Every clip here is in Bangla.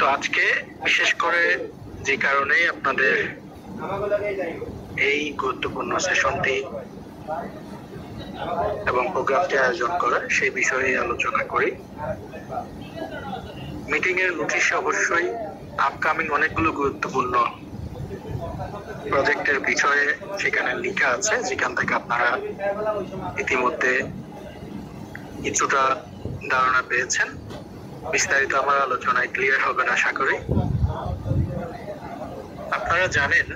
তো আজকে বিশেষ করে যে কারণে আপনাদের এই গুরুত্বপূর্ণ সেশনটি এবং প্রোগ্রামটি আয়োজন করা সেই বিষয়ে আলোচনা করি। মিটিং এর নোটিশে অবশ্যই আপকামিং অনেকগুলো গুরুত্বপূর্ণ প্রজেক্টের বিষয়ে সেখানে লেখা আছে, যেখান থেকে আপনারা ইতিমধ্যে কিছুটা ধারণা পেয়েছেন। বিস্তারিত আমার আলোচনায় ক্লিয়ার হবে না আশা করি। আপনারা জানেন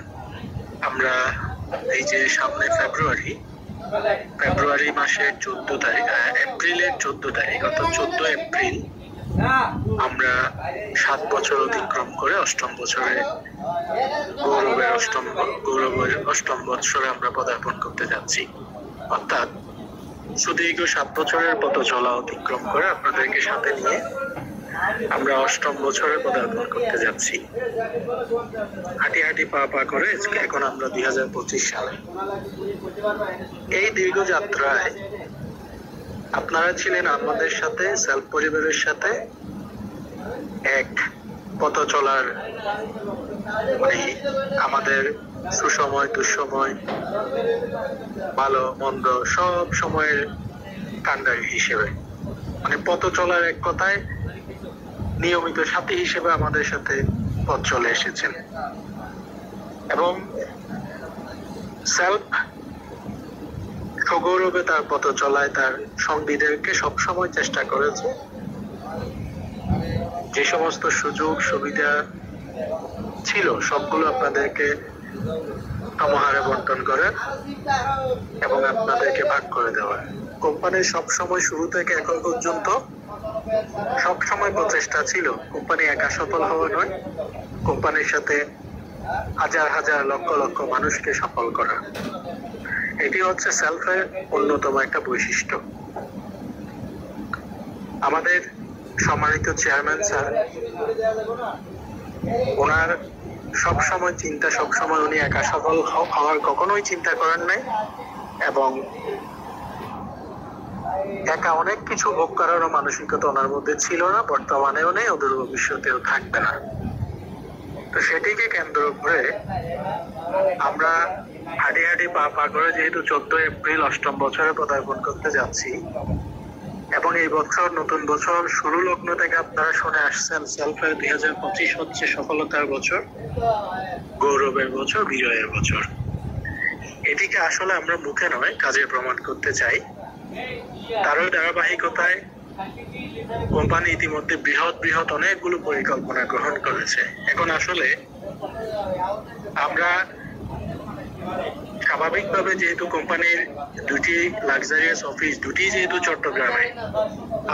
আমরা এই যে সামনে ফেব্রুয়ারি মাসের 14 তারিখ, এপ্রিলের 14 তারিখ অর্থাৎ 14 এপ্রিল আমরা 7 বছর অতিক্রম করে অষ্টম বছরে গৌরবের অষ্টম বছরে আমরা পদার্পণ করতে যাচ্ছি। অর্থাৎ সুদীর্ঘ 7 বছরের পথ চলা অতিক্রম করে আপনাদেরকে সাথে নিয়ে আমরা অষ্টম বছরে পদার্পণ করতে যাচ্ছি। হাঁটি হাঁটি পা পা করে এখন আমরা 2025 সালে। এই দীর্ঘ যাত্রায় আপনারা ছিলেন আমাদের সাথে, সেলফ পরিবারের সাথে এক পথ চলার, মানে আমাদের সুসময় দুঃসময় ভালো মন্দ সব সময়ের কান্ডারি হিসেবে, মানে পথ চলার এক কথায় নিয়মিত সাথী হিসেবে আমাদের সাথে পথ চলে এসেছেন এবং সেলফ সগৌরবে তার পথ চলায় তার সঙ্গীদেরকে সবসময় চেষ্টা করেছে যে সমস্ত সুযোগ সুবিধা ছিল সবগুলো আপনাদেরকে সমাহারে বন্টন করে এবং আপনাদেরকে ভাগ করে দেওয়া। কোম্পানির সবসময় শুরু থেকে এখন পর্যন্ত সবসময় প্রচেষ্টা ছিল কোম্পানি একা সফল হওয়া নয়, কোম্পানির সাথে হাজার হাজার লক্ষ লক্ষ মানুষকে সফল করা। এটি হচ্ছে সেলফের অন্যতম একটা বৈশিষ্ট্য। আমাদের সম্মানিত চেয়ারম্যান স্যার, ওনার সবসময় চিন্তা, সবসময় উনি একা সফল হওয়ার কখনোই চিন্তা করেন নাই এবং একা অনেক কিছু ভোগ করারও মানসিকতা ওনার মধ্যে ছিল না, বর্তমানেও নেই, ওদের ভবিষ্যতেও থাকবে না। তো সেটিকে কেন্দ্র করে আমরা হাঁটি হাঁটি পা পা করে যেহেতু 14 এপ্রিল অষ্টম বছরে পদার্পণ করতে যাচ্ছি এবং এই বছর নতুন বছর শুরু লগ্ন থেকে আপনারা শুনে আসছেন সেলফের 2025 হচ্ছে সফলতার বছর, গৌরবের বছর, বিজয়ের বছর। এটিকে আসলে আমরা মুখে নয় কাজে প্রমাণ করতে চাই। তারও ধারাবাহিকতায় কোম্পানি ইতিমধ্যে বৃহৎ অনেকগুলো পরিকল্পনা গ্রহণ করেছে। এখন আসলে আমরা স্বাভাবিকভাবে যেহেতু কোম্পানির দুটি লাক্সারিয়াস অফিস, দুটি যেহেতু চট্টগ্রামে,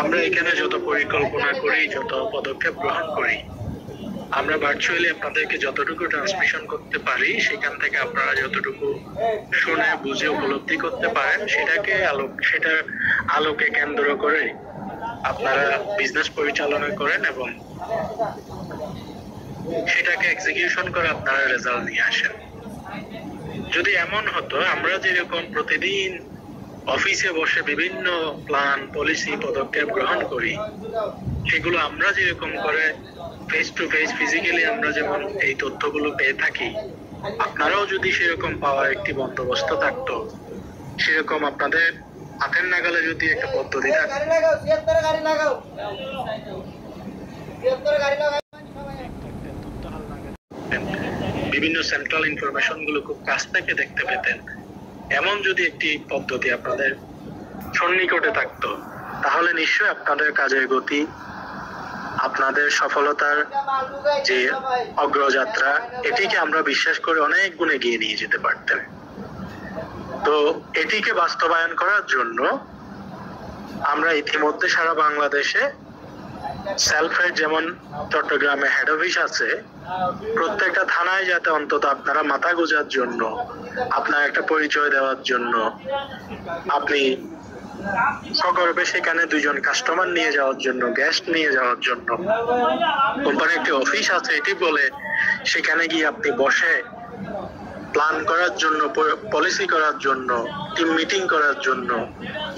আমরা এখানে যত পরিকল্পনা করি, যত পদক্ষেপ গ্রহণ করি, আমরা ভার্চুয়ালি আপনাদেরকে যতটুকু ট্রান্সমিশন করতে পারি, সেখান থেকে আপনারা যতটুকু শুনে বুঝে উপলব্ধি করতে পারেন, সেটার আলোকে কেন্দ্র করে আপনারা বিজনেস পরিচালনা করেন এবং সেটাকে এক্সিকিউশন করে আপনারা রেজাল্ট নিয়ে আসেন। যদি এমন হতো আমরা যেরকম প্রতিদিন অফিসে বসে বিভিন্ন প্ল্যান, পলিসি, পদক্ষেপ গ্রহণ করি, সেগুলো আমরা যেরকম করে ফেস টু ফেস ফিজিক্যালি আমরা যেমন এই তথ্যগুলো পেয়ে থাকি, আপনারাও যদি সেরকম পাওয়ার একটি বন্দোবস্ত থাকতো, সেরকম আপনাদের হাতের নাগালে যদি একটা পদ্ধতি থাকতো, বিভিন্ন সেন্ট্রাল ইনফরমেশন গুলো খুব কাছ থেকে দেখতে পেতেন, এমন যদি একটি পদ্ধতি আপনাদের সন্নিকটে থাকতো, তাহলে নিশ্চয়ই আপনাদের কাজের গতি, আপনাদের সফলতার যে অগ্রযাত্রা, এটিকে আমরা বিশ্বাস করে অনেক গুণ এগিয়ে নিয়ে যেতে পারতেন। তো এটিকে বাস্তবায়ন করার জন্য আমরা ইতিমধ্যে সারা বাংলাদেশে সেলফের যেমন চট্টগ্রামে হেড অফিস আছে, প্রত্যেকটা থানায় যাতে অন্তত আপনারা মাথা গোঁজার জন্য, আপনার একটা পরিচয় দেওয়ার জন্য, আপনি সগর্বে সেখানে 2 জন কাস্টমার নিয়ে যাওয়ার জন্য, গেস্ট নিয়ে যাওয়ার জন্য কোম্পানির একটি অফিস আছে এটি বলে সেখানে গিয়ে আপনি বসে প্ল্যান করার জন্য, পলিসি করার জন্য, টিম মিটিং করার জন্য,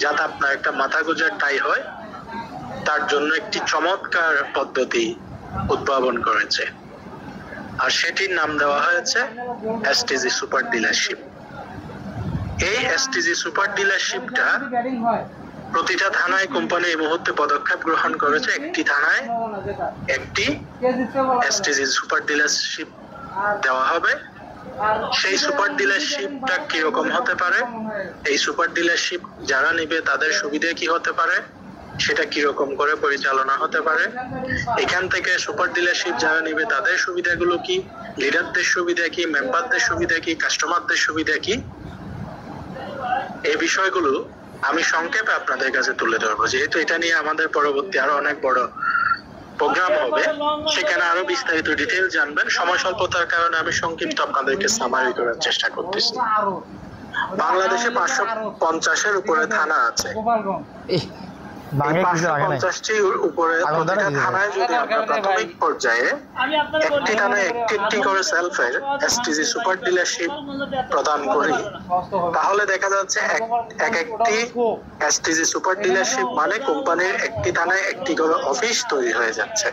যাতে আপনার একটা মাথা গোঁজার টাই হয়, তার জন্য একটি চমৎকার পদ্ধতি উদ্ভাবন করেছে, আর সেটির নাম দেওয়া হয়েছে এসটিজি সুপার ডিলারশিপ। এই এসটিজি সুপার ডিলারশিপটা প্রতিটা থানায় কোম্পানি এই মুহূর্তে পদক্ষেপ গ্রহণ করেছে। একটি থানায় একটি এসটিজি সুপার ডিলারশিপ দেওয়া হবে। সেই সুপার ডিলারশিপটা কিরকম হতে পারে, এই সুপার ডিলারশিপ যারা নেবে তাদের সুবিধা কি হতে পারে, সেটা কিরকম করে পরিচালনা হতে পারে, এখান থেকে সুপার ডিলারশিপ যারা নেবে তাদের সুবিধাগুলো কি, লিডারদের সুবিধা কি, মেম্বারদের সুবিধা কি, কাস্টমারদের সুবিধা কি, এই বিষয়গুলো আমি সংক্ষেপে আপনাদের কাছে তুলে ধরবো। যেহেতু এটা নিয়ে আমাদের পরবর্তী আরো অনেক বড় প্রোগ্রাম হবে, সেখানে আরো বিস্তারিত ডিটেইল জানবেন। সময় স্বল্পতার কারণে আমি সংক্ষিপ্ত আপনাদেরকে সামারি করার চেষ্টা করতেছি। বাংলাদেশে 550-এর উপরে থানা আছে। এই 550-টির উপরে প্রতিটা থানায় যদি আমরা প্রাথমিক পর্যায়ে একটি থানায় একটি করে সেলফের এসটিজি সুপার ডিলারশিপ প্রদান করি, তাহলে দেখা যাচ্ছে একটি এসটিজি সুপার ডিলারশিপ মানে কোম্পানির একটি থানায় একটি করে অফিস তৈরি হয়ে যাচ্ছে।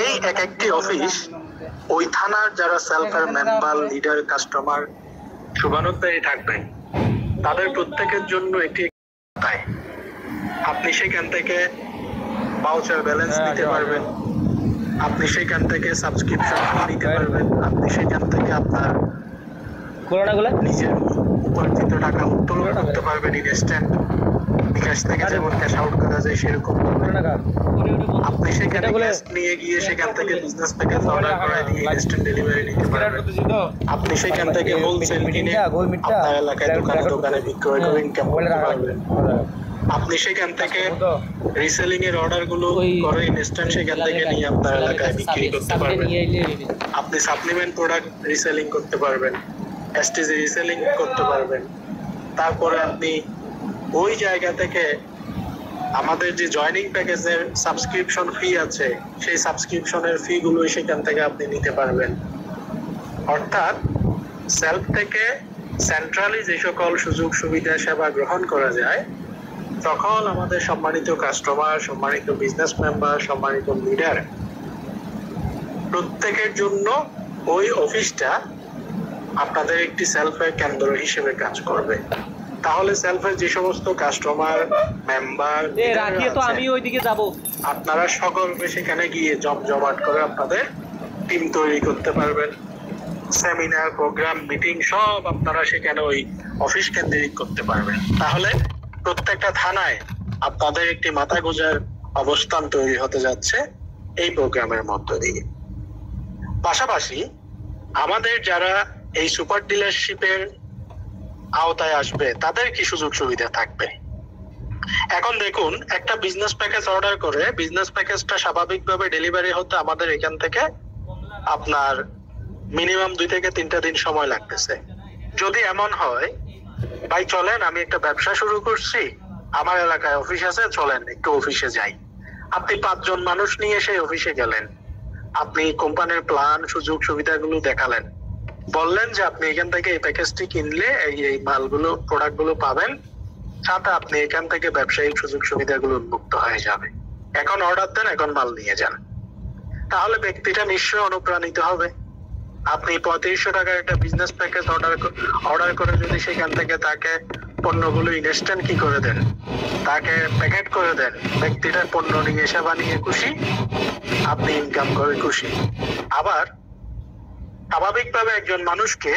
এই একটি অফিস ওই থানার যারা সেলফের মেম্বার, লিডার, কাস্টমার, শুভানুধ্যায়ী থাকবেন, তাদের প্রত্যেকের জন্য একটি আপনি সেখান থেকে ভাউচার ব্যালেন্স নিতে পারবেন, আপনি সেখান থেকে সাবস্ক্রিপশন নিতে পারবেন, আপনি সেখান থেকে আপনার নিজের উপার্জিত টাকা উত্তোলন করতে পারবেন ইনস্ট্যান্ট, বিকাশ থেকে যেমন ক্যাশ আউট করা যায় সেরকম। আপনি সেখানে ক্যাশ নিয়ে গিয়ে সেখান থেকে বিজনেস প্যাকেজ অর্ডার করে দিয়ে ইনস্ট্যান্ট ডেলিভারি নিতে পারবেন। আপনি সেখান থেকে হোলসেল কিনে আপনার এলাকায় দোকানে বিক্রয় করে ইনকাম করতে পারবেন। আপনি সেখান থেকে রিসেলিং এর অর্ডার গুলো করে ইনস্ট্যান্ট সেখান থেকে নিয়ে আপনার এলাকায় বিক্রি করতে পারবেন। আপনি সাপ্লিমেন্ট প্রোডাক্ট রিসেলিং করতে পারবেন, এসটিজি রিসেলিং করতে পারবেন। তারপরে আপনি ওই জায়গা থেকে আমাদের যে জয়েনিং প্যাকেজের সাবস্ক্রিপশন ফি আছে, সেই সাবস্ক্রিপশনের ফি গুলো সেখান থেকে আপনি নিতে পারবেন। অর্থাৎ সেলফ থেকে সেন্ট্রালি যে সকল সুযোগ সুবিধা সেবা গ্রহণ করা যায়, তখন আমাদের সম্মানিত কাস্টমার, সম্মানিত বিজনেস মেম্বার, সম্মানিত লিডার প্রত্যেকের জন্য ওই অফিসটা আপনাদের একটি সেলফের কেন্দ্র হিসেবে কাজ করবে। তাহলে সেলফের যে সমস্ত কাস্টমার, মেম্বার, আমি ওইদিকে যাব, আপনারা সকলে সেখানে গিয়ে জমজমাট করে আপনাদের টিম তৈরি করতে পারবেন। সেমিনার, প্রোগ্রাম, মিটিং সব আপনারা সেখানে ওই অফিস কেন্দ্রিক করতে পারবেন। তাহলে প্রত্যেকটা থানায় আপনাদের একটি মাথা গোঁজার অবস্থান তৈরি হতে যাচ্ছে এই প্রোগ্রামের মধ্য দিয়ে। পাশাপাশি আমাদের যারা এই সুপার ডিলারশিপের আওতায় আসবে তাদের কি সুযোগ সুবিধা থাকবে? এখন দেখুন, একটা বিজনেস প্যাকেজ অর্ডার করে বিজনেস প্যাকেজটা স্বাভাবিকভাবে ডেলিভারি হতে আমাদের এখান থেকে আপনার মিনিমাম 2 থেকে 3টা দিন সময় লাগতেছে। যদি এমন হয়, ভাই চলেন আমি একটা ব্যবসা শুরু করছি, আমার এলাকায় অফিস আছে, চলেন একটু অফিসে যাই, আপনি 5 জন মানুষ নিয়ে সেই অফিসে গেলেন, আপনি কোম্পানির প্ল্যান, সুযোগ সুবিধাগুলো দেখালেন, বললেন যে আপনি এখান থেকে এই প্যাকেজটি কিনলে এই মালগুলো, প্রোডাক্ট গুলো পাবেন, সাথে আপনি এখান থেকে ব্যবসায়িক সুযোগ সুবিধাগুলো উন্মুক্ত হয়ে যাবে, এখন অর্ডার দেন, এখন মাল নিয়ে যান। তাহলে ব্যক্তিটা নিশ্চয়ই অনুপ্রাণিত হবে। আপনি 3500 টাকার একটা বিজনেস প্যাকেজ অর্ডার করে যদি সেখান থেকে তাকে পণ্যগুলো ইনস্ট্যান্ট কি করে দেন, তাকে প্যাকেট করে দেন, ব্যক্তিটার পণ্য নিয়ে সেবা নিয়ে খুশি, আপনি ইনকাম করে খুশি। আবার স্বাভাবিকভাবে একজন মানুষকে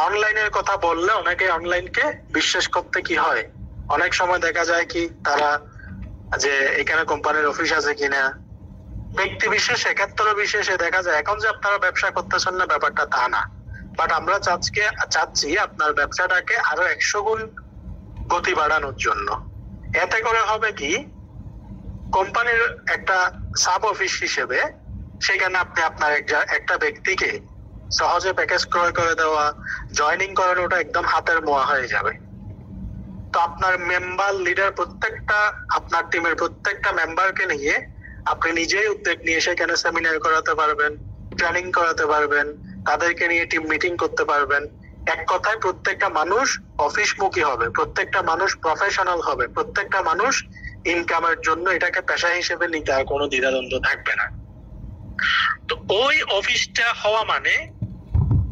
অনলাইনের কথা বললে অনেকে অনলাইনকে বিশ্বাস করতে কি হয়, অনেক সময় দেখা যায় কি তারা যে এখানে কোম্পানির অফিস আছে কিনা, ব্যক্তি বিশেষে, ক্ষেত্র বিশেষে দেখা যায়। এখন যে আপনারা ব্যবসা করতেছেন না ব্যাপারটা তা না, বাট আমরা চাচ্ছি আপনার ব্যবসাটাকে আরো 100 গুণ গতি বাড়ানোর জন্য। এতে করে হবে কি, কোম্পানির একটা সাব অফিস হিসেবে সেখানে আপনি আপনার একটা ব্যক্তিকে সহজে প্যাকেজ ক্রয় করে দেওয়া, জয়েনিং করানোটা একদম হাতের মোয়া হয়ে যাবে। তো আপনার মেম্বার, লিডার, প্রত্যেকটা আপনার টিমের প্রত্যেকটা মেম্বারকে নিয়ে আপনি নিজেই উদ্যোগ নিয়ে সেখানে সেমিনার করাতে পারবেন, ট্রেনিং করাতে পারবেন, তাদেরকে নিয়ে টিম মিটিং করতে পারবেন। এক কথায় প্রত্যেকটা মানুষ অফিসমুখী হবে, প্রত্যেকটা মানুষ প্রফেশনাল হবে, প্রত্যেকটা মানুষ ইনকামের জন্য এটাকে পেশা হিসেবে নিতে আর কোনো দ্বিধাদ্বন্দ্ব থাকবে না। তো ওই অফিসটা হওয়া মানে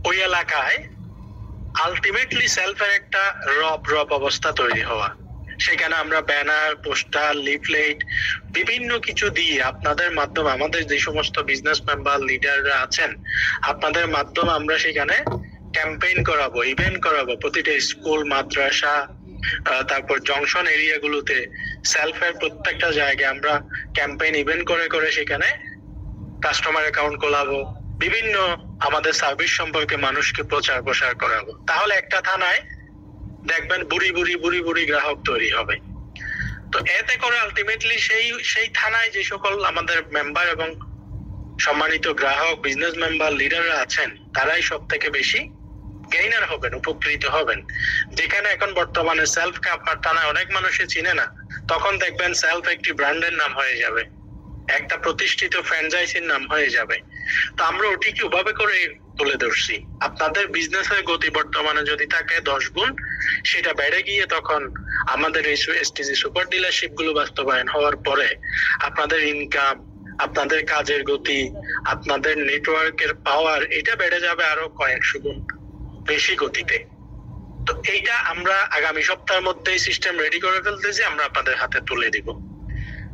ওই এলাকায় আলটিমেটলি সেলফের একটা রব অবস্থা তৈরি হওয়া। সেখানে আমরা ব্যানার, পোস্টার, লিফলেট বিভিন্ন কিছু দিয়ে আপনাদের মাধ্যমে, আমাদের যে সমস্ত বিজনেস মেম্বার লিডাররা আছেন, আপনাদের মাধ্যমে আমরা সেখানে ক্যাম্পেইন করাবো, ইভেন্ট করাবো। প্রতিটা স্কুল, মাদ্রাসা, তারপর জংশন এরিয়াগুলোতে সেলফের প্রত্যেকটা জায়গায় আমরা ক্যাম্পেইন ইভেন্ট করে করে সেখানে কাস্টমার অ্যাকাউন্ট খোলাবো, বিভিন্ন আমাদের সার্ভিস সম্পর্কে মানুষকে প্রচার প্রসার করাবো। তাহলে একটা থানায় দেখবেন বুড়ি বুড়ি গ্রাহক তৈরি হবে। তো এতে করে আলটিমেটলি সেই থানায় যে সকল আমাদের মেম্বার এবং সম্মানিত গ্রাহক, বিজনেস মেম্বার, লিডাররা আছেন, তারাই সব থেকে বেশি গেইনার হবেন, উপকৃত হবেন। যেখানে এখন বর্তমানে সেলফকে আপনার থানায় অনেক মানুষই চিনে না, তখন দেখবেন সেলফ একটি ব্র্যান্ডের নাম হয়ে যাবে, একটা প্রতিষ্ঠিত ফ্র্যাঞ্চাইজির নাম হয়ে যাবে। তো আমরা ওটিকে ওভাবে করে তুলে ধরছি। আপনাদের বিজনেসের গতি বর্তমানে যদি থাকে 10 গুণ, সেটা বেড়ে গিয়ে তখন আমাদের এই এসটিজি সুপার ডিলারশিপ গুলো বাস্তবায়ন হওয়ার পরে আপনাদের ইনকাম, আপনাদের কাজের গতি, আপনাদের নেটওয়ার্কের পাওয়ার, এটা বেড়ে যাবে আরো কয়েকশো গুণ বেশি গতিতে। তো এইটা আমরা আগামী সপ্তাহের মধ্যেই সিস্টেম রেডি করে ফেলতেছি, আমরা আপনাদের হাতে তুলে দিব।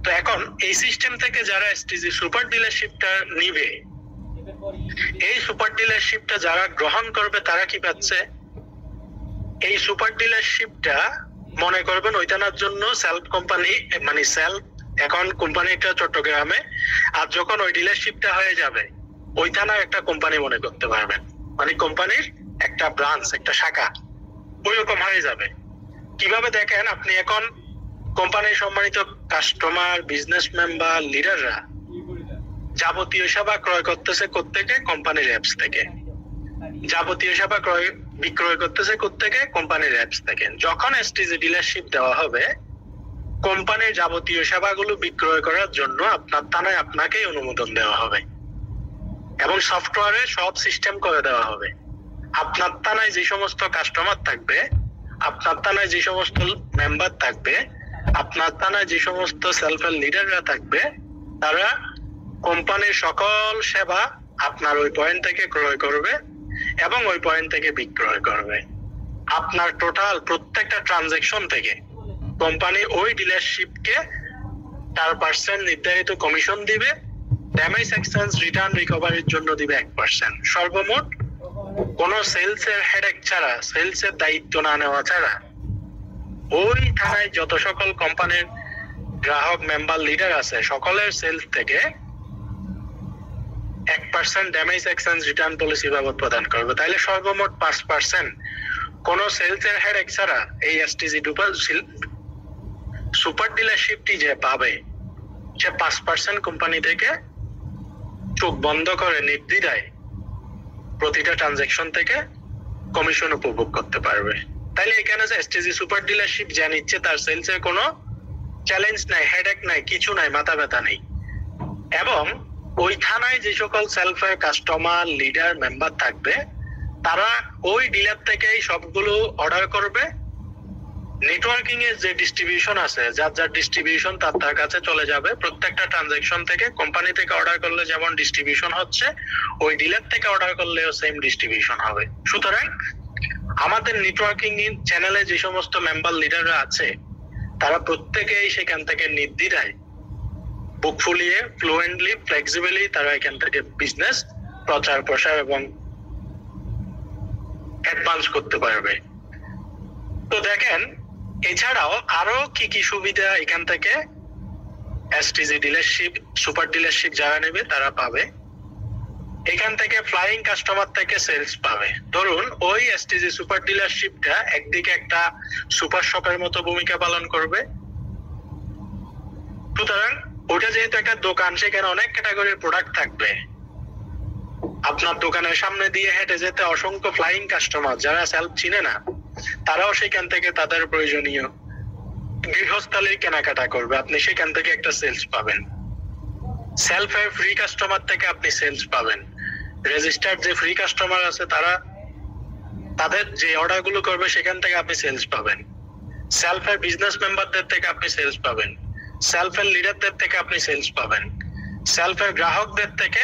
তো এখন এই সিস্টেম থেকে যারা এসটিজি সুপার ডিলারশিপটা নিবে, এই সুপার ডিলারশিপটা যারা গ্রহণ করবে, তারা কি পাচ্ছে? এই সুপার ডিলারশিপটা মনে করবেন ওইটার জন্য সেলফ কোম্পানি, মানে সেলফ এখন কোম্পানিটা চট্টগ্রামে, আর যখন ওই ডিলারশিপটা হয়ে যাবে ওই থানার একটা কোম্পানি মনে করতে পারবেন, মানে কোম্পানির একটা ব্রাঞ্চ, একটা শাখা ওইরকম হয়ে যাবে। কিভাবে দেখেন, আপনি এখন কোম্পানির সম্মানিত কাস্টমার, বিজনেস মেম্বার, লিডাররা যাবতীয় সেবা ক্রয় করতেছে কোত্থেকে? কোম্পানির অ্যাপস থেকে। যাবতীয় সেবা বিক্রয় করতেছে কোত্থেকে? কোম্পানির অ্যাপস থেকে। যখন এসটিজি ডিলারশিপ দেওয়া হবে, কোম্পানির যাবতীয় সেবাগুলো বিক্রয় করার জন্য আপনার থানায় আপনাকেই অনুমোদন দেওয়া হবে এবং সফটওয়্যারে সব সিস্টেম করে দেওয়া হবে। আপনার থানায় যে সমস্ত কাস্টমার থাকবে, আপনার থানায় যে সমস্ত মেম্বার থাকবে, আপনার থানায় যে সমস্ত সেলফের লিডাররা থাকবে, তারা কোম্পানির সকল সেবা আপনার ওই পয়েন্ট থেকে ক্রয় করবে এবং ওই পয়েন্ট থেকে বিক্রয় করবে। আপনার টোটাল প্রত্যেকটা ট্রানজাকশন থেকে কোম্পানি ওই ডিলারশিপকে 4% নির্ধারিত কমিশন দিবে, ড্যামেজ এক্সচেঞ্জ রিটার্ন রিকভারির জন্য দিবে 1%। সর্বমোট কোন সেলসের হেডেক ছাড়া, সেলসের দায়িত্ব না নেওয়া ছাড়া ওই থানায় যত সকল কোম্পানির গ্রাহক, মেম্বার, লিডার আছে, সকলের সেলস থেকে 1% ড্যামেজ এক্সচেঞ্জ রিটার্ন পলিসি বাবদ প্রদান করবে। তাইলে সর্বমোট 5% কোন সেলসের হেডেক ছাড়া এই এসটিজি সুপার ডিলারশিপটি যে পাবে, সে 5% কোম্পানি থেকে চোখ বন্ধ করে নির্দ্বিধায় প্রতিটা ট্রানজাকশন থেকে কমিশন উপভোগ করতে পারবে। তাইলে এখানে যে এসটিজি সুপার ডিলারশিপ যা নিচ্ছে, তার সেলসের কোনো চ্যালেঞ্জ নাই, হেডেক নাই, কিছু নাই, মাথা ব্যথা নেই। এবং ওই থানায় যে সকল সেলফের কাস্টমার, লিডার, মেম্বার থাকবে, তারা ওই ডিলার থেকেই সবগুলো অর্ডার করবে। নেটওয়ার্কিং এর যে ডিস্ট্রিবিউশন আছে, যার যার ডিস্ট্রিবিউশন তার কাছে চলে যাবে। প্রত্যেকটা ট্রানজাকশন থেকে কোম্পানি থেকে অর্ডার করলে যেমন ডিস্ট্রিবিউশন হচ্ছে, ওই ডিলার থেকে অর্ডার করলেও সেম ডিস্ট্রিবিউশন হবে। সুতরাং আমাদের নেটওয়ার্কিং চ্যানেলে যে সমস্ত মেম্বার, লিডাররা আছে, তারা প্রত্যেকেই সেখান থেকে নির্দ্বিধায়, বুক ফুলিয়ে, ফ্লুয়েন্টলি, ফ্লেক্সিবলি তারা এখান থেকে বিজনেস প্রচার প্রসার এবং অ্যাডভান্স করতে পারবে। তো দেখেন, এছাড়াও আরো কি কি সুবিধা এখান থেকে এসটিজি ডিলারশিপ, সুপার ডিলারশিপ যারা নেবে তারা পাবে। এখান থেকে ফ্লাইং কাস্টমার থেকে সেলস পাবে। ধরুন ওই এসটিজি সুপার ডিলারশিপটা একদিকে একটা সুপার শপের মতো ভূমিকা পালন করবে। সুতরাং ওটা যেহেতু একটা দোকান, সেখানে অনেক ক্যাটাগরির প্রোডাক্ট থাকবে। আপনার দোকানের সামনে দিয়ে হেঁটে যেতে অসংখ্য ফ্লাইং কাস্টমার, যারা সেলফ চিনে না, তারাও সেখান থেকে তাদের প্রয়োজনীয় গৃহস্থালির কেনাকাটা করবে। আপনি সেখান থেকে একটা সেলস পাবেন। সেলফের ফ্রি কাস্টমার থেকে আপনি সেলস পাবেন। রেজিস্টার্ড যে ফ্রি কাস্টমার আছে, তারা তাদের যে অর্ডার গুলো করবে সেখান থেকে আপনি সেলস পাবেন। সেলফের বিজনেস মেম্বারদের থেকে আপনি সেলস পাবেন। সেলফের লিডারদের থেকে আপনি সেলস পাবেন, সেলফের গ্রাহকদের থেকে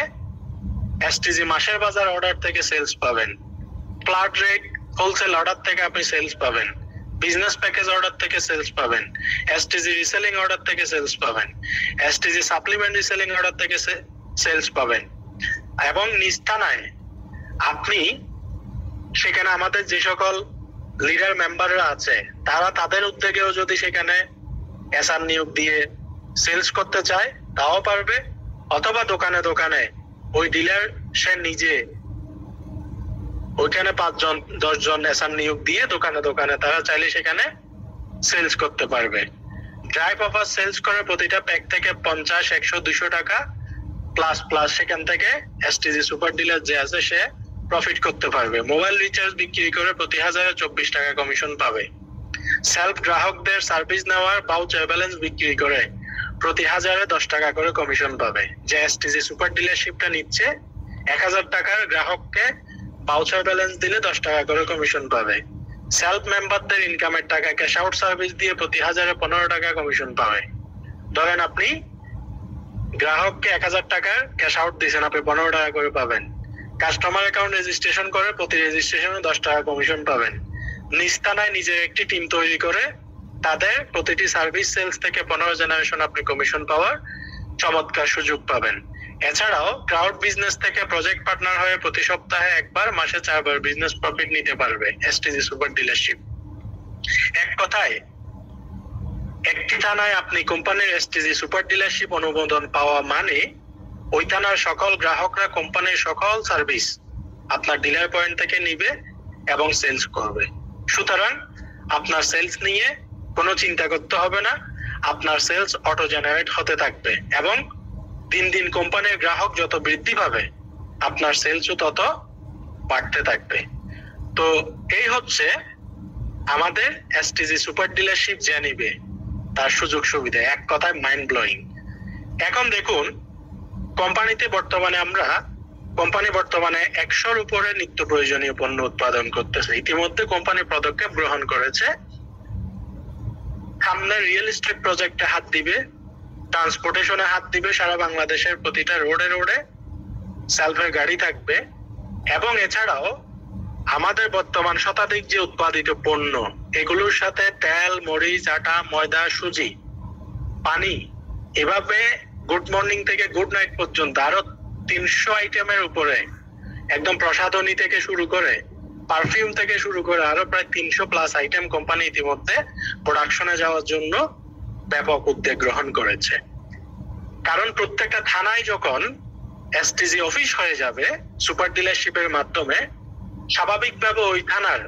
এসটিজি মাসের বাজার অর্ডার থেকে সেলস পাবেন, প্লাট রেট হোলসেল অর্ডার থেকে আপনি সেলস পাবেন, বিজনেস প্যাকেজ অর্ডার থেকে সেলস পাবেন, এসটিজি রিসেলিং অর্ডার থেকে সেলস পাবেন, এসটিজি সাপ্লিমেন্ট রিসেলিং অর্ডার থেকে সেলস পাবেন। এবং নিস্তানায় আপনি সেখানে আমাদের যে সকল লিডার মেম্বাররা আছে তারা তাদের উদ্যোগেও যদি সেখানে এসআর নিয়োগ দিয়ে সেলস করতে চায় তাও পারবে, অথবা দোকানে দোকানে ওই ডিলার সে নিজে ওইখানে 5 জন 10 জন এসআর নিয়োগ দিয়ে দোকানে দোকানে তারা চাইলে সেখানে সেলস করতে পারবে। ড্রাইভ অফার সেলস করে প্রতিটা প্যাক থেকে 50, 100, 200 টাকা প্লাস প্লাস সেখান থেকে এসটিজি সুপার ডিলার যে আছে সে প্রফিট করতে পারবে। মোবাইল রিচার্জ বিক্রি করে প্রতি 1000 24 টাকা কমিশন পাবে। সেলফ গ্রাহকদের সার্ভিস নেওয়ার ভাউচার ব্যালেন্স বিক্রি করে প্রতি 1000 10 টাকা করে কমিশন পাবে। যে এসটিজি সুপার ডিলারশিপটা নিচ্ছে 1000 টাকার গ্রাহককে ভাউচার ব্যালেন্স দিলে 10 টাকা করে কমিশন পাবে। সেলফ মেম্বারদের ইনকামের টাকা ক্যাশ আউট সার্ভিস দিয়ে প্রতি 1000 15 টাকা কমিশন পাবে। ধরেন আপনি গ্রাহককে 1000 টাকার ক্যাশ আউট দিয়েছেন, আপনি 15 টাকা করে পাবেন। কাস্টমার অ্যাকাউন্ট রেজিস্ট্রেশন করে প্রতি রেজিস্ট্রেশনে 10 টাকা কমিশন পাবেন। নিস্তানায় নিজের একটি টিম তৈরি করে তাদের প্রতিটি সার্ভিস সেলস থেকে 15 জেনারেশন আপনি কমিশন পাওয়ার চমৎকার সুযোগ পাবেন। এছাড়াও ক্রাউড বিজনেস থেকে প্রজেক্ট পার্টনার হয়ে প্রতি সপ্তাহে একবার, মাসে 4 বার বিজনেস প্রফিট নিতে পারবে এসটিজি সুপার ডিলারশিপ। এক কথায় একটি থানায় আপনি কোম্পানির এসটিজি সুপার ডিলারশিপ অনুমোদন পাওয়া মানে ওই থানার সকল গ্রাহকরা কোম্পানির সকল সার্ভিস আপনার ডিলার পয়েন্ট থেকে নিবে এবং সেলস করবে। সুতরাং আপনার সেলস নিয়ে কোনো চিন্তা করতে হবে না, আপনার সেলস অটো জেনারেট হতে থাকবে এবং দিন দিন কোম্পানির গ্রাহক যত বৃদ্ধি পাবে আপনার সেলসও তত বাড়তে থাকবে। তো এই হচ্ছে আমাদের এসটিজি সুপার ডিলারশিপ যে নিবে তার সুযোগ সুবিধা, এক কথায় মাইন্ড ব্লোয়িং। এখন দেখুন কোম্পানি বর্তমানে 100-র উপরে নিত্য প্রয়োজনীয় পণ্য উৎপাদন করতেছে। ইতিমধ্যে কোম্পানি পদক্ষেপ গ্রহণ করেছে, সামনে রিয়েল এস্টেট প্রজেক্টে হাত দিবে, ট্রান্সপোর্টেশনে হাত দিবে, সারা বাংলাদেশের প্রতিটা রোডে রোডে সেলফের গাড়ি থাকবে। এবং এছাড়াও আমাদের বর্তমান শতাধিক যে উৎপাদিত পণ্য এগুলোর সাথে তেল, মরিচ, আটা, ময়দা, সুজি, পানি, এভাবে গুড মর্নিং থেকে গুড নাইট পর্যন্ত আরো 300 আইটেমের উপরে, একদম প্রসাধনী থেকে শুরু করে পারফিউম থেকে শুরু করে আরো প্রায় 300+ আইটেম কোম্পানি ইতিমধ্যে প্রোডাকশনে যাওয়ার জন্য ব্যাপক উদ্যোগ গ্রহণ করেছে। কারণ প্রত্যেকটা থানায় যখন এসটিজি অফিস হয়ে যাবে সুপার ডিলারশিপের মাধ্যমে, স্বাভাবিকভাবে ওই থানার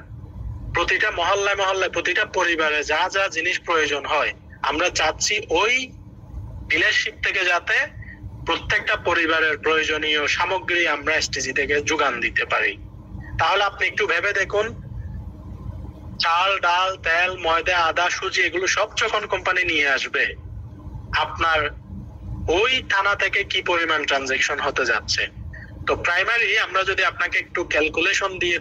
প্রতিটা মহল্লায় মহল্লায় প্রতিটা পরিবারে যা যা জিনিস প্রয়োজন হয় আমরা চাচ্ছি ওই ডিলারশিপ থেকে যাতে প্রত্যেকটা পরিবারের প্রয়োজনীয় সামগ্রী আমরা এসটিজি থেকে যোগান দিতে পারি। তাহলে আপনি একটু ভেবে দেখুন, চাল, ডাল, তেল, ময়দা, আদা, সুজি এগুলো সব যখন কোম্পানি নিয়ে আসবে আপনার ওই থানা থেকে কি পরিমাণ ট্রানজাকশন হতে যাচ্ছে। তো প্রাইমারি আমরা যদি আপনাকে একটু ক্যালকুলেশন দিয়ে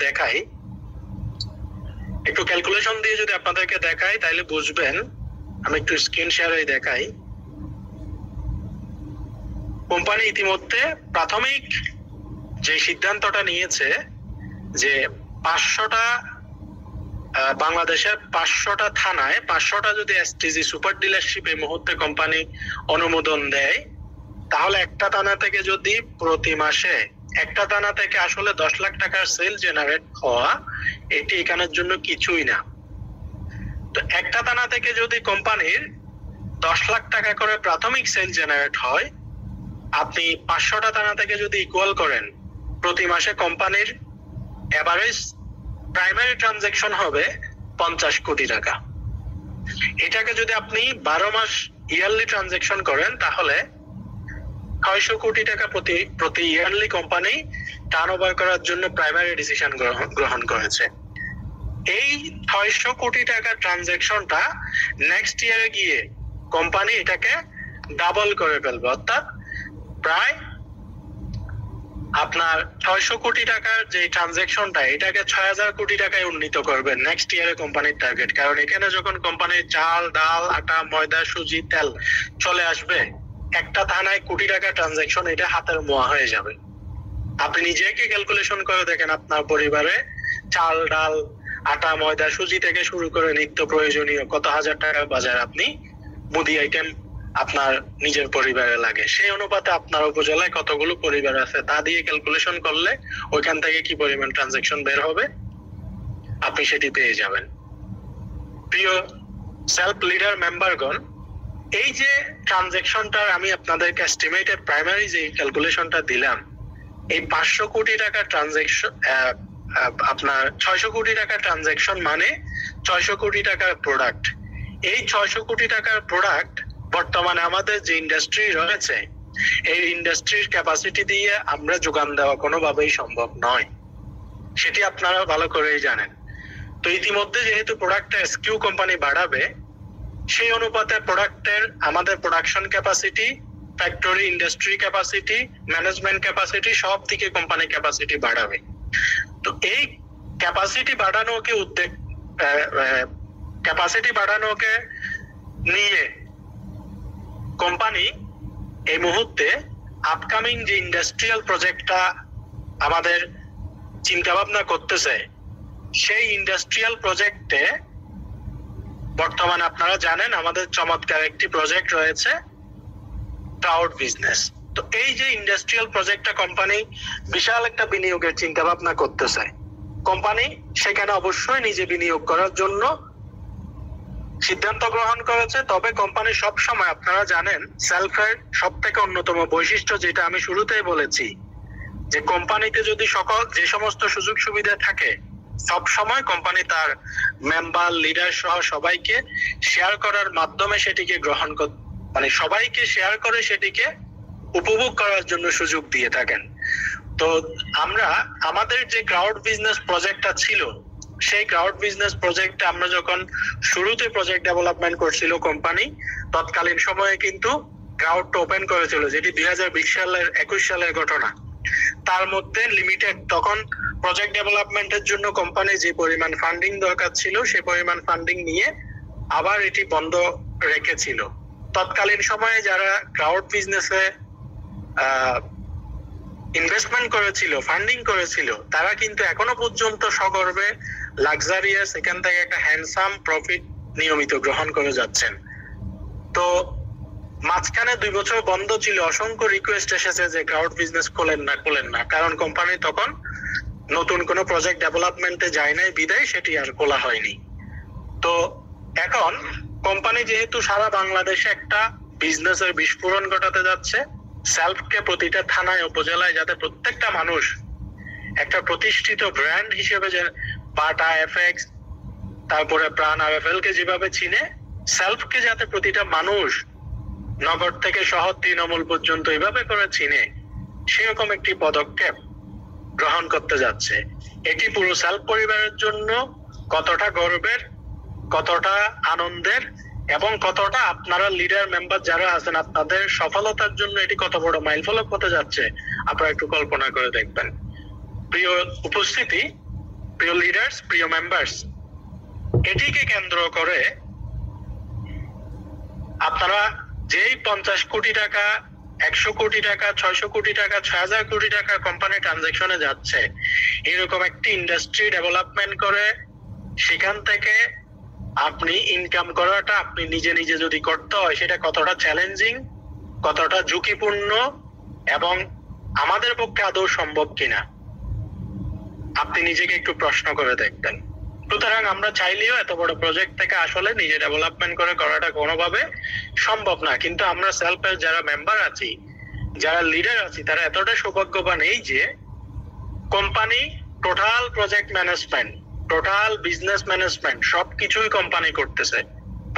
যদি আপনাদেরকে দেখাই তাহলে বুঝবেন। আমি একটু স্ক্রিন শেয়ারে দেখাই। কোম্পানি ইতিমধ্যে প্রাথমিক যে সিদ্ধান্তটা নিয়েছে যে 500টা বাংলাদেশের 500টা থানায় 500টা যদি এসটিজি সুপার ডিলারশিপ এই মুহূর্তে কোম্পানি অনুমোদন দেয় তাহলে একটা থানা থেকে যদি প্রতি মাসে একটা থানা থেকে আসলে 10 লাখ টাকার সেল জেনারেট হওয়া এটি এখানের জন্য কিছুই না। তো একটা থানা থেকে যদি কোম্পানির 10 লাখ টাকা করে প্রাথমিক সেল জেনারেট হয়, আপনি 500টা থানা থেকে যদি ইকুয়াল করেন প্রতি মাসে কোম্পানির এভারেজ প্রাইমারি ট্রানজাকশন হবে 50 কোটি টাকা। এটাকে যদি আপনি 12 মাস ইয়ারলি ট্রানজাকশন করেন তাহলে 600 কোটি টাকা প্রতি ইয়ারলি কোম্পানি টার্নওভার করার জন্য প্রাইমারি ডিসিশন গ্রহণ করেছে। এই 600 কোটি টাকা ট্রানজাকশনটা নেক্সট ইয়ারে গিয়ে কোম্পানি এটাকে ডাবল করে ফেলবে, অর্থাৎ প্রায় আপনার 600 কোটি টাকার যে ট্রানজাকশনটা এটাকে 6000 কোটি টাকায় উন্নীত করবেন নেক্সট ইয়ারে কোম্পানির টার্গেট। কারণ এখানে যখন কোম্পানির চাল, ডাল, আটা, ময়দা, সুজি, তেল চলে আসবে, একটা থানায় কোটি টাকা ট্রানজাকশন এটা হাতের মোয়া হয়ে যাবে। আপনি নিজেকে ক্যালকুলেশন করে দেখেন আপনার পরিবারে চাল, ডাল, আটা, ময়দা, সুজি থেকে শুরু করে নিত্য প্রয়োজনীয় কত হাজার টাকার বাজার আপনি মুদি আইটেম আপনার নিজের পরিবারে লাগে। সেই অনুপাতে আপনার উপজেলায় কতগুলো পরিবার আছে তা দিয়ে ক্যালকুলেশন করলে ওইখান থেকে কি পরিমাণ ট্রানজাকশন বের হবে আপনি সেটি পেয়ে যাবেন। প্রিয় সেলফ লিডার মেম্বারগণ, এই যে ট্রানজাকশনটার আমি আপনাদেরকে এস্টিমেটেড প্রাইমারি যে ক্যালকুলেশনটা দিলাম, এই 500 কোটি টাকা ট্রানজাকশন, আপনার 600 কোটি টাকা ট্রানজাকশন মানে 600 কোটি টাকার প্রোডাক্ট। এই 600 কোটি টাকার প্রোডাক্ট বর্তমানে আমাদের যে ইন্ডাস্ট্রি রয়েছে এই ইন্ডাস্ট্রির ক্যাপাসিটি দিয়ে আমরা যোগান দেওয়া কোনোভাবেই সম্ভব নয়, সেটি আপনারা ভালো করেই জানেন। তো ইতিমধ্যে যেহেতু প্রোডাক্টটা এসকিউ কোম্পানি বাড়াবে, সেই অনুপাতে প্রোডাক্টের আমাদের production capacity, factory industry capacity, management capacity সব দিকে কোম্পানি ক্যাপাসিটি বাড়াবে। তো এই ক্যাপাসিটি বাড়ানোকে নিয়ে কোম্পানি এই মুহূর্তে আপকামিং যে ইন্ডাস্ট্রিয়াল প্রজেক্টটা আমাদের চিন্তা ভাবনা করতেছে, সেই ইন্ডাস্ট্রিয়াল প্রজেক্টে বর্তমানে আপনারা জানেন আমাদের চমৎকার একটি প্রজেক্ট রয়েছে ক্লাউড বিজনেস। তো এই যে ইন্ডাস্ট্রিয়াল প্রজেক্টটা কোম্পানি বিশাল একটা বিনিয়োগের চিন্তা ভাবনা করতেছে। কোম্পানি সেখানে অবশ্যই নিজে বিনিয়োগ করার জন্য সিদ্ধান্ত গ্রহণ করেছে। তবে কোম্পানি সব সময়, আপনারা জানেন সেলফের সব থেকে অন্যতম বৈশিষ্ট্য যেটা আমি শুরুতেই বলেছি, যে কোম্পানিতে যদি যে সমস্ত সুযোগ সুবিধা থাকে সব সময় কোম্পানি তার মেম্বার, লিডার সহ সবাইকে শেয়ার করার মাধ্যমে সেটিকে সবাইকে শেয়ার করে সেটিকে উপভোগ করার জন্য সুযোগ দিয়ে থাকেন। তো আমাদের যে ক্লাউড বিজনেস প্রজেক্টটা ছিল, সেই ক্লাউড বিজনেস প্রজেক্টে আমরা যখন শুরুতে প্রজেক্ট ডেভেলপমেন্ট করছিল কোম্পানি, তৎকালীন সময়ে কিন্তু ক্লাউডটা ওপেন করেছিল, যেটি 2021 সালের ঘটনা। তার মধ্যে লিমিটেড, তখন প্রজেক্ট ডেভেলপমেন্টের জন্য কোম্পানি যে পরিমাণ ফান্ডিং দরকার ছিল সেই পরিমাণ ফান্ডিং নিয়ে আবার এটি বন্ধ রেখেছিল। তৎকালীন সময়ে যারা ক্লাউড বিজনেসে ইনভেস্টমেন্ট করেছিল, ফান্ডিং করেছিল, তারা কিন্তু এখনো পর্যন্ত সগর্বে লাক্সারিয়াস এখান থেকে একটা হ্যান্ডসাম প্রফিট নিয়মিত গ্রহণ করে যাচ্ছেন। তো মাঝখানে 2 বছর বন্ধ ছিল, অসংখ্য রিকোয়েস্ট এসেছে যে ক্লাউড বিজনেস খোলেন না, কারণ কোম্পানি তখন নতুন কোনো প্রজেক্ট ডেভেলপমেন্টে যায় নাই বিদায় সেটি আর খোলা হয়নি। তো এখন কোম্পানি যেহেতু সারা বাংলাদেশে একটা বিজনেসের বিস্ফোরণ ঘটাতে যাচ্ছে, সেলফকে প্রতিটা থানায়, উপজেলায় যাতে প্রত্যেকটা মানুষ একটা প্রতিষ্ঠিত ব্র্যান্ড হিসেবে, যে বাটা, এফএক্স, তারপরে প্রাণ, আরএফএল কে যেভাবে চিনে, সেলফকে যাতে প্রতিটা মানুষ নগর থেকে শহর, তৃণমূল পর্যন্ত এইভাবে করে চিনে, সেরকম একটি পদক্ষেপ গ্রহণ করতে যাচ্ছে। এটি পুরো সেলফ পরিবারের জন্য কতটা গর্বের, কতটা আনন্দের এবং কতটা আপনারা লিডার মেম্বার যারা আছেন আপনাদের সফলতার জন্য এটি কত বড় মাইলফলক হতে যাচ্ছে আপনারা একটু কল্পনা করে দেখবেন। প্রিয় উপস্থিতি, প্রিয় লিডার্স, প্রিয় মেম্বার্স, এটিকে কেন্দ্র করে আপনারা যেই 50 কোটি টাকা, 100 কোটি টাকা, 600 কোটি টাকা, 6000 কোটি টাকা কোম্পানি ট্রানজাকশনে যাচ্ছে, এরকম একটি ইন্ডাস্ট্রি ডেভেলপমেন্ট করে সেখান থেকে আপনি ইনকাম করাটা আপনি নিজে যদি করতে হয়, সেটা কতটা চ্যালেঞ্জিং, কতটা ঝুঁকিপূর্ণ এবং আমাদের পক্ষে আদৌ সম্ভব কিনা আপনি নিজেকে একটু প্রশ্ন করে দেখবেন। সুতরাং আমরা চাইলেও এত বড় প্রজেক্ট থেকে আসলে নিজে ডেভেলপমেন্ট করাটা কোনোভাবে সম্ভব না। কিন্তু আমরা সেলফের যারা মেম্বার আছি, যারা লিডার আছি, তারা এতটা সৌভাগ্যবান এই যে company total project management, total business management সবকিছুই কোম্পানি করতেছে।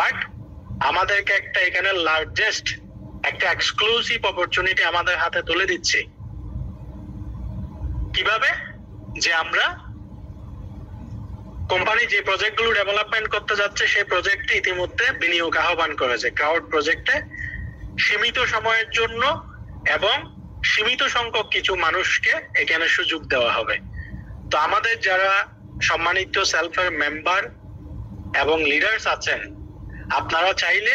বাট আমাদেরকে এখানে লার্জেস্ট একটা এক্সক্লুসিভ অপরচুনিটি আমাদের হাতে তুলে দিচ্ছে। কিভাবে? যে আমরা কোম্পানি যে প্রজেক্টগুলো ডেভেলপমেন্ট করতে যাচ্ছে সেই প্রজেক্টে ইতিমধ্যে বিনিয়োগ আহ্বান করেছে ক্লাউড প্রজেক্টে সীমিত সময়ের জন্য এবং সীমিত সংখ্যক কিছু মানুষকে এখানে সুযোগ দেওয়া হবে। তো আমাদের যারা সম্মানিত সেলফের মেম্বার এবং লিডার্স আছেন, আপনারা চাইলে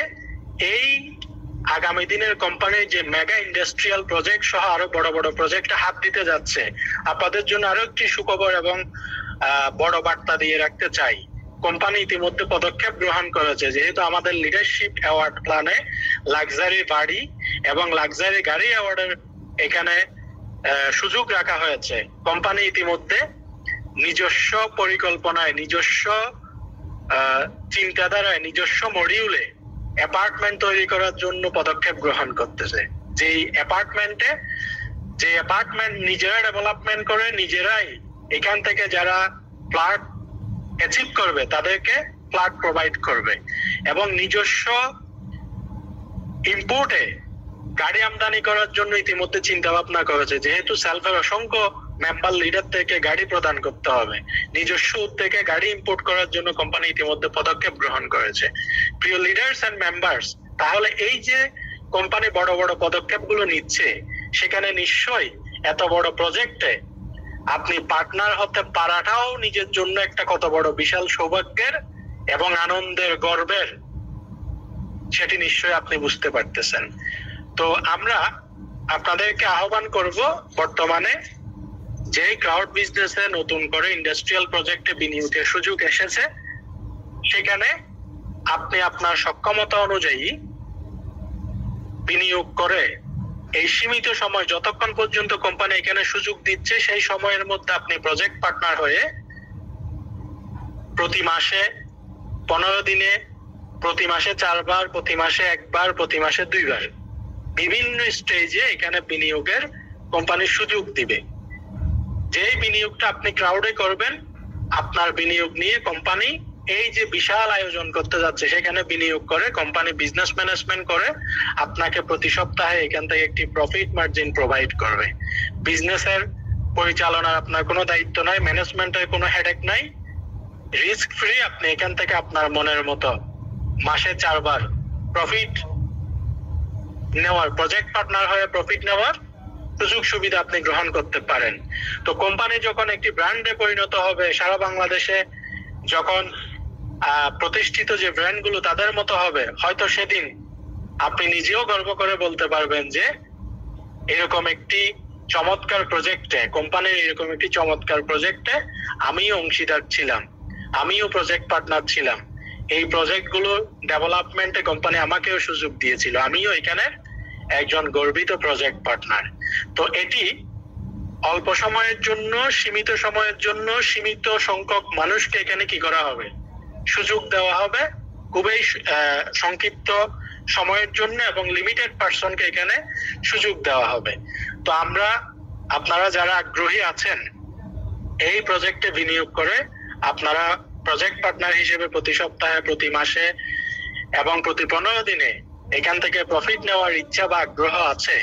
এই আগামী দিনের কোম্পানির যে মেগা ইন্ডাস্ট্রিয়াল প্রজেক্ট সহ আরো বড় বড় প্রজেক্টে হাত দিতে যাচ্ছে, আপনাদের জন্য আরো একটি সুখবর এবং বড় বার্তা দিয়ে রাখতে চাই। কোম্পানি ইতিমধ্যে পদক্ষেপ গ্রহণ করেছে, যেহেতু আমাদের লিডারশিপ অ্যাওয়ার্ড প্ল্যানে লাক্সারি বাড়ি এবং লাক্সারি গাড়ি অ্যাওয়ার্ডের এখানে সুযোগ রাখা হয়েছে। কোম্পানি ইতিমধ্যে নিজস্ব পরিকল্পনায়, নিজস্ব চিন্তাধারায়, নিজস্ব মডিউলে অ্যাপার্টমেন্ট তৈরি করার জন্য পদক্ষেপ গ্রহণ করতেছে। যে অ্যাপার্টমেন্ট নিজেরা ডেভেলপমেন্ট করে, নিজেরাই এখান থেকে যারা ফ্ল্যাট অ্যাচিভ করবে তাদেরকে ফ্ল্যাট প্রোভাইড করবে এবং নিজস্ব ইম্পোর্টে গাড়ি আমদানি করার জন্য ইতিমধ্যে চিন্তা ভাবনা করেছে। যেহেতু সেলফের অসংখ্য মেম্বার লিডার থেকে গাড়ি প্রদান করতে হবে, নিজস্ব উদ্যোগে গাড়ি ইম্পোর্ট করার জন্য কোম্পানি ইতিমধ্যে পদক্ষেপ গ্রহণ করেছে। প্রিয় লিডার্স এন্ড মেম্বার্স, তাহলে এই যে কোম্পানি বড় বড় পদক্ষেপগুলো নিচ্ছে, সেখানে নিশ্চয়ই এত বড় প্রজেক্টে আপনি পার্টনার হতে পারাটাও নিজের জন্য একটা কত বড় বিশাল সৌভাগ্যের এবং আনন্দের, গর্বের, সেটি নিশ্চয়ই আপনি বুঝতে পারতেছেন। তো আমরা আপনাদেরকে আহ্বান করব, বর্তমানে যে ক্লাউড বিজনেসে নতুন করে ইন্ডাস্ট্রিয়াল প্রজেক্টে বিনিয়োগের সুযোগ এসেছে, সেখানে আপনি আপনার সক্ষমতা অনুযায়ী বিনিয়োগ করে এই সীমিত সময়, যতক্ষণ পর্যন্ত কোম্পানি এখানে সুযোগ দিচ্ছে, সেই সময়ের মধ্যে আপনি প্রজেক্ট পার্টনার হয়ে প্রতি মাসে 15 দিনে, প্রতি মাসে 4 বার, প্রতি মাসে 1 বার, প্রতি মাসে 2 বার বিভিন্ন স্টেজে এখানে বিনিয়োগের কোম্পানির সুযোগ দিবে। যে বিনিয়োগটা আপনি ক্লাউডে করবেন, আপনার বিনিয়োগ নিয়ে কোম্পানি এই যে বিশাল আয়োজন করতে যাচ্ছে, সেখানে বিনিয়োগ করে কোম্পানি বিজনেস ম্যানেজমেন্ট করে আপনাকে প্রতি সপ্তাহে এখান থেকে একটি প্রফিট মার্জিন প্রোভাইড করবে। বিজনেসের পরিচালনার আপনার কোনো দায়িত্ব নাই, ম্যানেজমেন্টের কোনো হেডেক নাই, রিস্ক ফ্রি। আপনি এখান থেকে আপনার মনের মতো মাসে 4 বার প্রফিট নেওয়ার, প্রজেক্ট পার্টনার হয়ে প্রফিট নেওয়ার সুযোগ সুবিধা আপনি গ্রহণ করতে পারেন। তো কোম্পানি যখন একটি ব্র্যান্ডে পরিণত হবে, সারা বাংলাদেশে যখন প্রতিষ্ঠিত যে ব্র্যান্ড গুলো তাদের মতো হবে, হয়তো সেদিন আপনি নিজেও গর্ব করে বলতে পারবেন যে এরকম একটি চমৎকার প্রজেক্টে, কোম্পানির এরকম একটি চমৎকার প্রজেক্টে আমিও অংশীদার ছিলাম, আমিও প্রজেক্ট পার্টনার ছিলাম। এই প্রজেক্ট গুলো ডেভেলপমেন্টে কোম্পানি আমাকেও সুযোগ দিয়েছিল, আমিও এখানে একজন গর্বিত প্রজেক্ট পার্টনার। তো এটি অল্প সময়ের জন্য, সীমিত সময়ের জন্য, সীমিত সংখ্যক মানুষকে এখানে কি করা হবে, সুযোগ দেওয়া হবে, খুবই সংক্ষিপ্ত সময়ের জন্য এবং লিমিটেড পার্সনকে এখানে সুযোগ দেওয়া হবে। তো আপনারা যারা আগ্রহী আছেন এই প্রজেক্টে বিনিয়োগ করে, আপনারা প্রজেক্ট পার্টনার হিসেবে প্রতি সপ্তাহে, প্রতি মাসে এবং প্রতি 15 দিনে এখান থেকে প্রফিট নেওয়ার ইচ্ছা বা আগ্রহ আছে,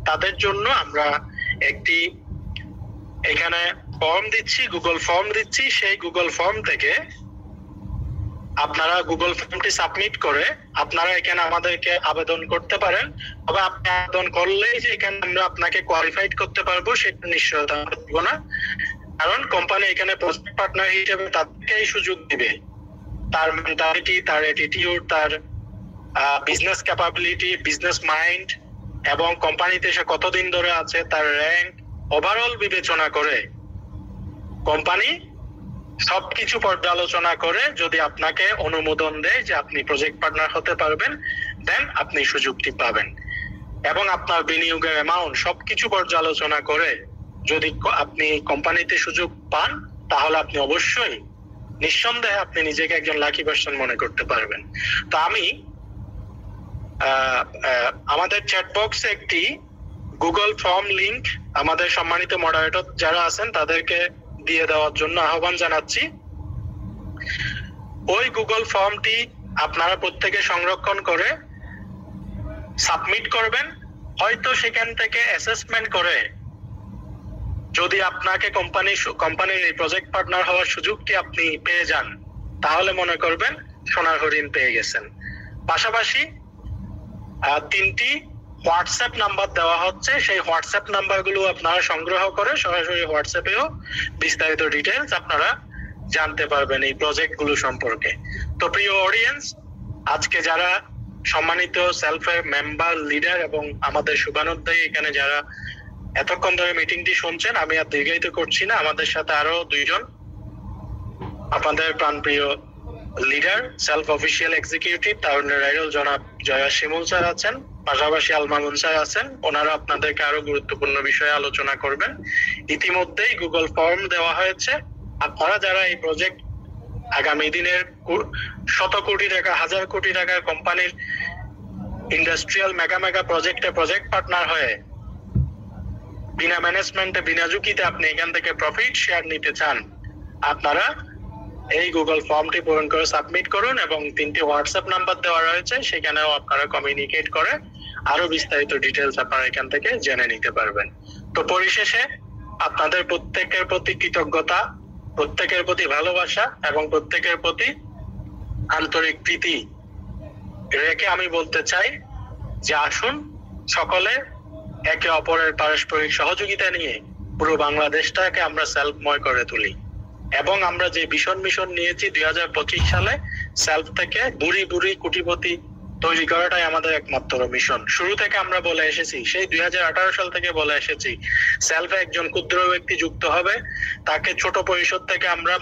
তাদের জন্য আমরা একটি এখানে ফর্ম দিচ্ছি, গুগল ফর্ম দিচ্ছি। সেই গুগল ফর্ম থেকে আপনারা গুগল ফর্মটি সাবমিট করে আপনারা এখানে আমাদেরকে আবেদন করতে পারেন। তবে আপনি আবেদন করলেই যে এখানে আমরা আপনাকে কোয়ালিফাইড করতে পারবো সেটা নিশ্চয়তা দেব না, কারণ কোম্পানি এখানে প্রজেক্ট পার্টনার হিসেবে তাদেরকেই সুযোগ দিবে। তার মেন্টালিটি, তার অ্যাটিটিউড, তার বিজনেস ক্যাপাবিলিটি, বিজনেস মাইন্ড এবং কোম্পানিতে সে কতদিন ধরে আছে, তার র্যাঙ্ক, ওভারঅল বিবেচনা করে কোম্পানি সবকিছু পর্যালোচনা করে যদি আপনাকে অনুমোদন দেয় যে আপনি প্রজেক্ট পার্টনার হতে পারবেন, দেন আপনি সুযোগটি পাবেন। এবং আপনার বিনিয়োগের অ্যামাউন্ট সবকিছু পর্যালোচনা করে যদি আপনি কোম্পানিতে সুযোগ পান, তাহলে আপনি অবশ্যই নিঃসন্দেহে আপনি নিজেকে একজন লাকি পারসন মনে করতে পারবেন। তো আমি আমাদের চ্যাট বক্সে একটি গুগল ফর্ম লিংক আমাদের সম্মানিত মডারেটর যারা আছেন তাদেরকে দিয়ে দেওয়ার জন্য আহ্বান জানাচ্ছি। ওই গুগল ফর্মটি আপনারা প্রত্যেকে সংরক্ষণ করে সাবমিট করবেন। হয়তো সেখান থেকে অ্যাসেসমেন্ট করে যদি আপনাকে কোম্পানির এই প্রজেক্ট পার্টনার হওয়ার সুযোগটি আপনি পেয়ে যান, তাহলে মনে করবেন সোনার হরিণ পেয়ে গেছেন। পাশাপাশি 3টি হোয়াটসঅ্যাপ নাম্বার দেওয়া হচ্ছে, সেই হোয়াটসঅ্যাপ নাম্বারগুলো আপনারা সংগ্রহ করে সরাসরি হোয়াটসঅ্যাপেও বিস্তারিত ডিটেইলস আপনারা জানতে পারবেন এই প্রজেক্টগুলো সম্পর্কে। তো প্রিয় অডিয়েন্স, আজকে যারা সম্মানিত সেলফের মেম্বার, লিডার এবং আমাদের শুভানুধ্যায়ী এখানে যারা এতক্ষণ ধরে মিটিংটি শুনছেন, আমি আর দীর্ঘায়িত করছি না। আমাদের সাথে আরো দুইজন আপনাদের প্রাণপ্রিয় লিডার, সেলফ অফিসিয়াল এক্সিকিউটিভ তারুণ্যের আইডল জনাব জয়া শিমুল স্যার আছেন, পাশাপাশি আল মামুন স্যার আছেন। ওনারা আপনাদেরকে আরো গুরুত্বপূর্ণ বিষয়ে আলোচনা করবেন। ইতিমধ্যেই গুগল ফর্ম দেওয়া হয়েছে। আপনারা যারা এই প্রজেক্ট আগামী দিনের শত কোটি টাকা, হাজার কোটি টাকার কোম্পানির ইন্ডাস্ট্রিয়াল মেগা প্রজেক্টে প্রজেক্ট পার্টনার হয়ে বিনা ম্যানেজমেন্টে, বিনা ঝুঁকিতে আপনি এখান থেকে প্রফিট শেয়ার নিতে চান, আপনারা এই গুগল ফর্মটি পূরণ করে সাবমিট করুন এবং 3টি হোয়াটসঅ্যাপ নাম্বার দেওয়া রয়েছে, সেখানেও আপনারা কমিউনিকেট করে আরো বিস্তারিত ডিটেলস আপনারা এখান থেকে জেনে নিতে পারবেন। তো পরিশেষে আপনাদের প্রত্যেকের প্রতি কৃতজ্ঞতা, প্রত্যেকের প্রতি ভালোবাসা এবং প্রত্যেকের প্রতি আন্তরিক প্রীতি রেখে আমি বলতে চাই যে আসুন সকলে একে অপরের পারস্পরিক সহযোগিতা নিয়ে পুরো বাংলাদেশটাকে আমরা সেলফময় করে তুলি। এবং আমরা যে ভীষণ মিশন নিয়েছি 2025 সালে, সেলফ থেকে বুড়ি বুড়ি কোটিপতি তৈরি করাটাই আমাদের একমাত্র মিশন। শুরু থেকে আমরা বলে এসেছি, সেই 2018 সাল থেকে বলে এসেছি, সেলফে একজন ক্ষুদ্র ব্যক্তি যুক্ত হবে, তাকে ছোট পরিসর থেকে আমরা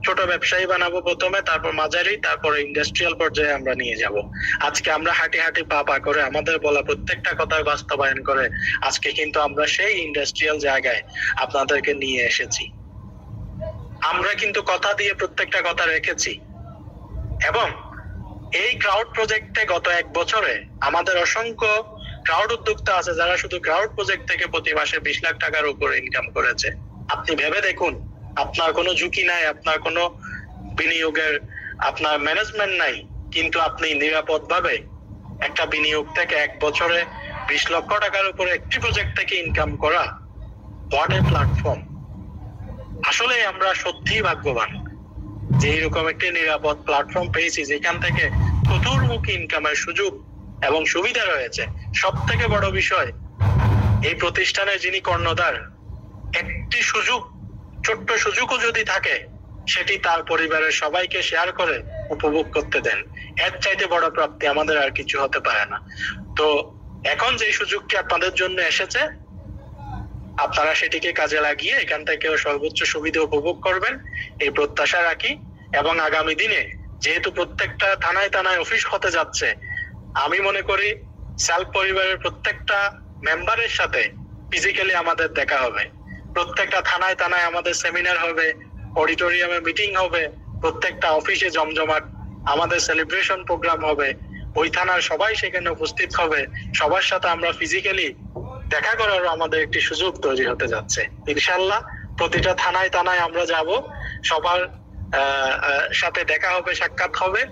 ছোট ব্যবসায়ী বানাবো প্রথমে, তারপর মাঝারি, তারপর ইন্ডাস্ট্রিয়াল পর্যায়ে আমরা নিয়ে যাব। আজকে আমরা হাঁটি হাঁটি পা পা করে আমাদের বলা প্রত্যেকটা কথার বাস্তবায়ন করে আজকে কিন্তু আমরা সেই ইন্ডাস্ট্রিয়াল জায়গায় আপনাদেরকে নিয়ে এসেছি। আমরা কিন্তু কথা দিয়ে প্রত্যেকটা কথা রেখেছি। এবং এই ক্রাউড প্রজেক্টে গত 1 বছরে আমাদের অসংখ্য ক্রাউড উদ্যোক্তা আছে যারা শুধু ক্রাউড প্রজেক্ট থেকে প্রতি মাসে 20 লাখ টাকার উপরে ইনকাম করেছে। আপনি ভেবে দেখুন, আপনার কোনো ঝুঁকি নাই, আপনার কোনো বিনিয়োগের আপনার ম্যানেজমেন্ট নাই, কিন্তু আপনি নিরাপদভাবে একটা বিনিয়োগ থেকে 1 বছরে 20 লক্ষ টাকার উপরে একটি প্রজেক্ট থেকে ইনকাম করা, হোয়াট এ প্ল্যাটফর্ম। আসলে আমরা সত্যিই ভাগ্যবান যে এইরকম একটি নিরাপদ প্ল্যাটফর্ম পেয়েছি যেখান থেকে চতুর্মুখী ইনকামের সুযোগ এবং সুবিধা রয়েছে। সব থেকে বড় বিষয়, এই প্রতিষ্ঠানের যিনি কর্ণধার, একটি সুযোগ, ছোট্ট সুযোগও যদি থাকে, সেটি তার পরিবারের সবাইকে শেয়ার করে উপভোগ করতে দেন। এর চাইতে বড় প্রাপ্তি আমাদের আর কিছু হতে পারে না। তো এখন যে সুযোগটি আপনাদের জন্য এসেছে, আপনারা সেটিকে কাজে লাগিয়ে এখান থেকে সর্বোচ্চ সুবিধা উপভোগ করবেন এই প্রত্যাশা রাখি। এবং আগামী দিনে যেহেতু প্রত্যেকটা থানায় থানায় অফিস হতে যাচ্ছে, আমি মনে করি সেলফ পরিবারের প্রত্যেকটা মেম্বারের সাথে ফিজিক্যালি আমাদের দেখা হবে। প্রত্যেকটা থানায় থানায় আমাদের সেমিনার হবে, অডিটোরিয়ামে মিটিং হবে, প্রত্যেকটা অফিসে জমজমাট আমাদের সেলিব্রেশন প্রোগ্রাম হবে। ওই থানার সবাই সেখানে উপস্থিত হবে, সবার সাথে আমরা ফিজিক্যালি দেখা করারও আমাদের একটি সুযোগ তৈরি হতে যাচ্ছে। ইনশাআল্লাহ প্রতিটা থানায় থানায় আমরা যাব, সবার সাথে দেখা হবে, সাক্ষাৎ হবে,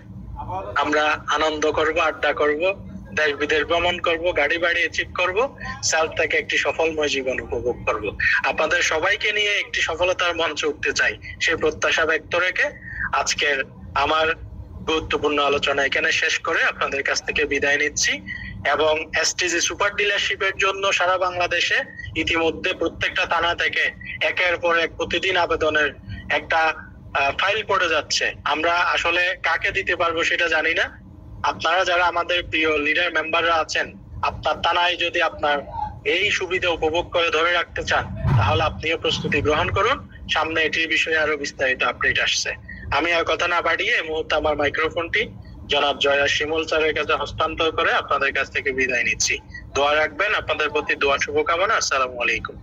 আমরা আনন্দ করব, আড্ডা করব, দেশ বিদেশ ভ্রমণ করব, গাড়ি বাড়ি অ্যাচিভ করব, সেলফ থেকে একটি সফলময় জীবন উপভোগ করব। আপনাদের সবাইকে নিয়ে একটি সফলতার মঞ্চে উঠতে চাই, সেই প্রত্যাশা ব্যক্ত রেখে আজকের আমার গুরুত্বপূর্ণ আলোচনা এখানে শেষ করে আপনাদের কাছ থেকে বিদায় নিচ্ছি। এবং এসটিজি সুপার ডিলারশিপের জন্য সারা বাংলাদেশে ইতিমধ্যে প্রত্যেকটা থানা থেকে একের পর এক প্রতিদিন আবেদনের একটা ফাইল পড়ে যাচ্ছে। আমরা আসলে কাকে দিতে পারবো সেটা জানি না। আপনারা যারা আমাদের প্রিয় লিডার মেম্বাররা আছেন, আপনার থানায় যদি আপনার এই সুবিধা উপভোগ করে ধরে রাখতে চান, তাহলে আপনিও প্রস্তুতি গ্রহণ করুন। সামনে এটির বিষয়ে আরো বিস্তারিত আপডেট আসছে। আমি আর কথা না বাড়িয়ে এই মুহূর্তে আমার মাইক্রোফোনটি জনাব জয়া শিমুল স্যারের কাছে হস্তান্তর করে আপনাদের কাছ থেকে বিদায় নিচ্ছি। দোয়া রাখবেন, আপনাদের প্রতি দোয়া শুভকামনা। আসসালামু আলাইকুম।